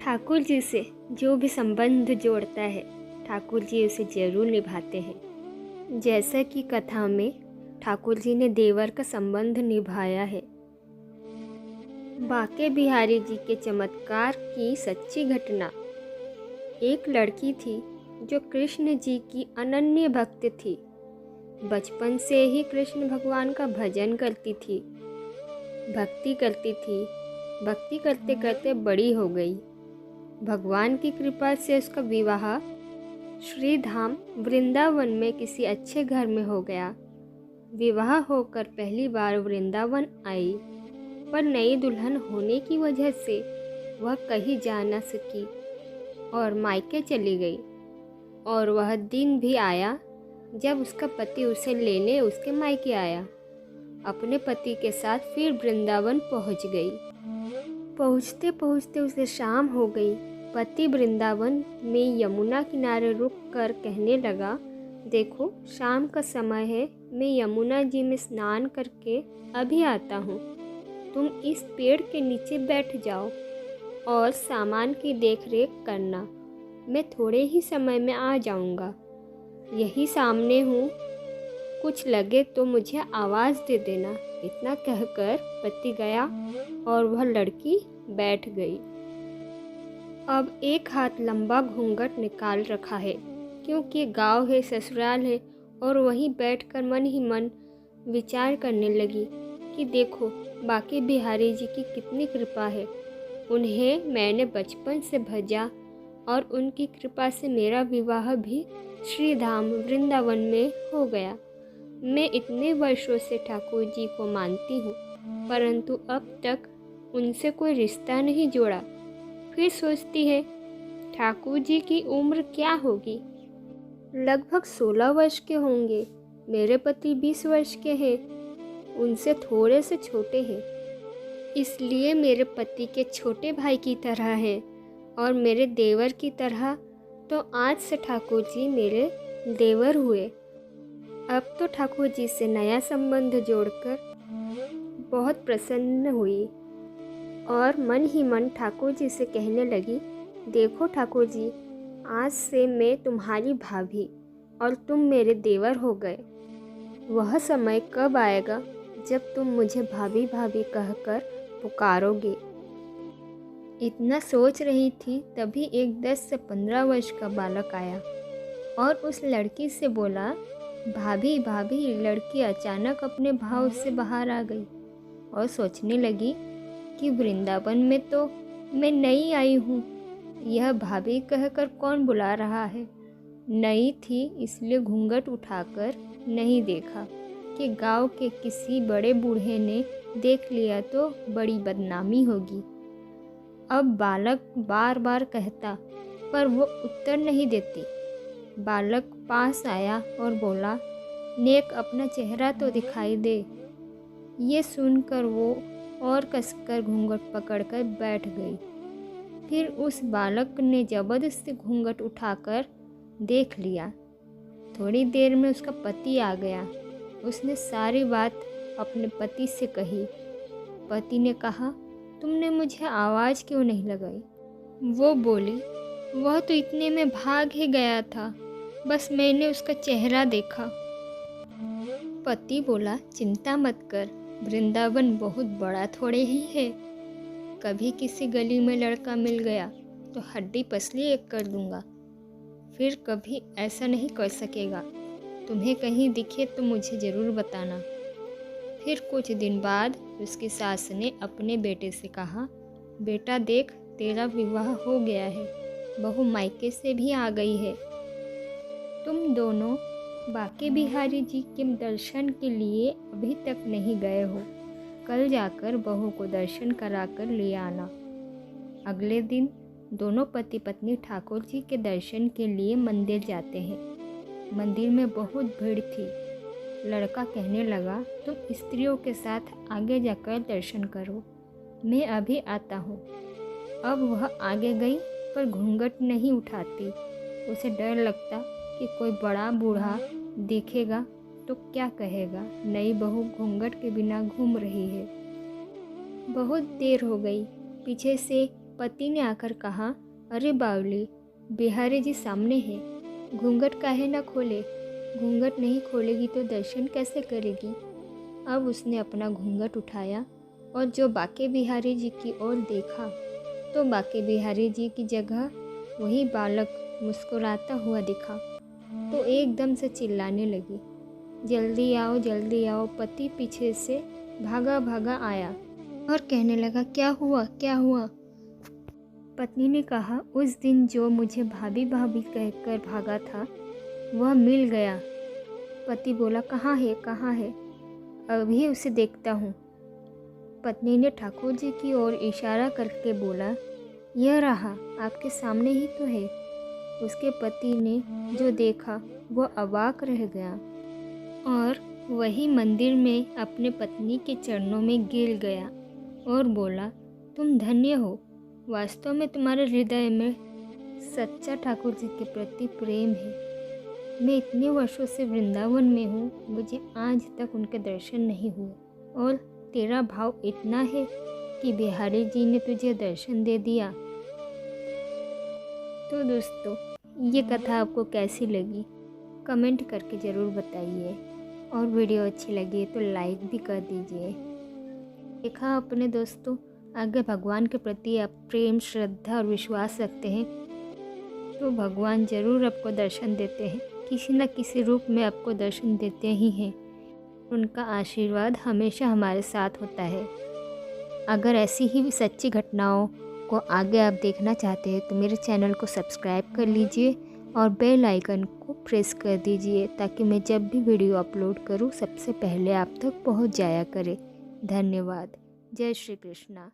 ठाकुर जी से जो भी संबंध जोड़ता है, ठाकुर जी उसे जरूर निभाते हैं। जैसा कि कथा में ठाकुर जी ने देवर का संबंध निभाया है। बांके बिहारी जी के चमत्कार की सच्ची घटना। एक लड़की थी जो कृष्ण जी की अनन्य भक्त थी। बचपन से ही कृष्ण भगवान का भजन करती थी, भक्ति करती थी। भक्ति करते करते बड़ी हो गई। भगवान की कृपा से उसका विवाह श्री धाम वृंदावन में किसी अच्छे घर में हो गया। विवाह होकर पहली बार वृंदावन आई, पर नई दुल्हन होने की वजह से वह कहीं जा न सकी और मायके चली गई। और वह दिन भी आया जब उसका पति उसे लेने उसके मायके आया। अपने पति के साथ फिर वृंदावन पहुंच गई। पहुंचते पहुंचते उसे शाम हो गई। पति वृंदावन में यमुना किनारे रुक कर कहने लगा, देखो शाम का समय है, मैं यमुना जी में स्नान करके अभी आता हूँ। तुम इस पेड़ के नीचे बैठ जाओ और सामान की देखरेख करना। मैं थोड़े ही समय में आ जाऊँगा। यही सामने हूँ, कुछ लगे तो मुझे आवाज़ दे देना। इतना कहकर पति गया और वह लड़की बैठ गई। अब एक हाथ लंबा घूंघट निकाल रखा है, क्योंकि गांव है, ससुराल है, और वहीं बैठकर मन ही मन विचार करने लगी कि देखो बांके बिहारी जी की कितनी कृपा है। उन्हें मैंने बचपन से भजा और उनकी कृपा से मेरा विवाह भी श्री धाम वृंदावन में हो गया। मैं इतने वर्षों से ठाकुर जी को मानती हूँ, परंतु अब तक उनसे कोई रिश्ता नहीं जोड़ा। फिर सोचती है ठाकुर जी की उम्र क्या होगी, लगभग 16 वर्ष के होंगे। मेरे पति 20 वर्ष के हैं, उनसे थोड़े से छोटे हैं। इसलिए मेरे पति के छोटे भाई की तरह है और मेरे देवर की तरह। तो आज से ठाकुर जी मेरे देवर हुए। अब तो ठाकुर जी से नया संबंध जोड़कर बहुत प्रसन्न हुई और मन ही मन ठाकुर जी से कहने लगी, देखो ठाकुर जी, आज से मैं तुम्हारी भाभी और तुम मेरे देवर हो गए। वह समय कब आएगा जब तुम मुझे भाभी भाभी कहकर पुकारोगे। इतना सोच रही थी तभी एक 10 से 15 वर्ष का बालक आया और उस लड़की से बोला, भाभी भाभी। लड़की अचानक अपने भाव से बाहर आ गई और सोचने लगी कि वृंदावन में तो मैं नई आई हूँ, यह भाभी कहकर कौन बुला रहा है। नई थी इसलिए घूंघट उठाकर नहीं देखा कि गांव के किसी बड़े बूढ़े ने देख लिया तो बड़ी बदनामी होगी। अब बालक बार बार कहता, पर वो उत्तर नहीं देती। बालक पास आया और बोला, नेक अपना चेहरा तो दिखाई दे। ये सुनकर वो और कसकर घूंघट पकड़कर बैठ गई। फिर उस बालक ने जबरदस्ती घूंघट उठाकर देख लिया। थोड़ी देर में उसका पति आ गया। उसने सारी बात अपने पति से कही। पति ने कहा, तुमने मुझे आवाज़ क्यों नहीं लगाई। वो बोली, वह तो इतने में भाग ही गया था, बस मैंने उसका चेहरा देखा। पति बोला, चिंता मत कर, वृंदावन बहुत बड़ा थोड़े ही है। कभी किसी गली में लड़का मिल गया तो हड्डी पसली एक कर दूंगा। फिर कभी ऐसा नहीं कर सकेगा। तुम्हें कहीं दिखे तो मुझे ज़रूर बताना। फिर कुछ दिन बाद उसकी सास ने अपने बेटे से कहा, बेटा देख, तेरा विवाह हो गया है, बहू मायके से भी आ गई है। तुम दोनों बांके बिहारी जी के दर्शन के लिए अभी तक नहीं गए हो। कल जाकर बहू को दर्शन कराकर ले आना। अगले दिन दोनों पति पत्नी ठाकुर जी के दर्शन के लिए मंदिर जाते हैं। मंदिर में बहुत भीड़ थी। लड़का कहने लगा, तुम स्त्रियों के साथ आगे जाकर दर्शन करो, मैं अभी आता हूँ। अब वह आगे गई पर घूंघट नहीं उठाती। उसे डर लगता कि कोई बड़ा बूढ़ा देखेगा तो क्या कहेगा, नई बहू घूंघट के बिना घूम रही है। बहुत देर हो गई। पीछे से पति ने आकर कहा, अरे बावली, बिहारी जी सामने है, घूंघट काहे ना खोले। घूंघट नहीं खोलेगी तो दर्शन कैसे करेगी। अब उसने अपना घूंघट उठाया और जो बाके बिहारी जी की ओर देखा तो बाके बिहारी जी की जगह वही बालक मुस्कुराता हुआ दिखा। तो एकदम से चिल्लाने लगी, जल्दी आओ। पति पीछे से भागा भागा आया और कहने लगा, क्या हुआ क्या हुआ। पत्नी ने कहा, उस दिन जो मुझे भाभी भाभी कहकर भागा था वह मिल गया। पति बोला, कहाँ है, अभी उसे देखता हूँ। पत्नी ने ठाकुर जी की ओर इशारा करके बोला, यह रहा, आपके सामने ही तो है। उसके पति ने जो देखा वह अवाक रह गया और वही मंदिर में अपने पत्नी के चरणों में गिर गया और बोला, तुम धन्य हो। वास्तव में तुम्हारे हृदय में सच्चा ठाकुर जी के प्रति प्रेम है। मैं इतने वर्षों से वृंदावन में हूँ, मुझे आज तक उनके दर्शन नहीं हुए और तेरा भाव इतना है कि बिहारी जी ने तुझे दर्शन दे दिया। तो दोस्तों, ये कथा आपको कैसी लगी कमेंट करके ज़रूर बताइए और वीडियो अच्छी लगी तो लाइक भी कर दीजिए। देखा अपने दोस्तों, अगर भगवान के प्रति आप प्रेम, श्रद्धा और विश्वास रखते हैं तो भगवान ज़रूर आपको दर्शन देते हैं, किसी न किसी रूप में आपको दर्शन देते ही हैं। उनका आशीर्वाद हमेशा हमारे साथ होता है। अगर ऐसी ही सच्ची घटनाओं को आगे आप देखना चाहते हैं तो मेरे चैनल को सब्सक्राइब कर लीजिए और बेल आइकन को प्रेस कर दीजिए ताकि मैं जब भी वीडियो अपलोड करूं सबसे पहले आप तक पहुंच जाया करे। धन्यवाद। जय श्री कृष्णा।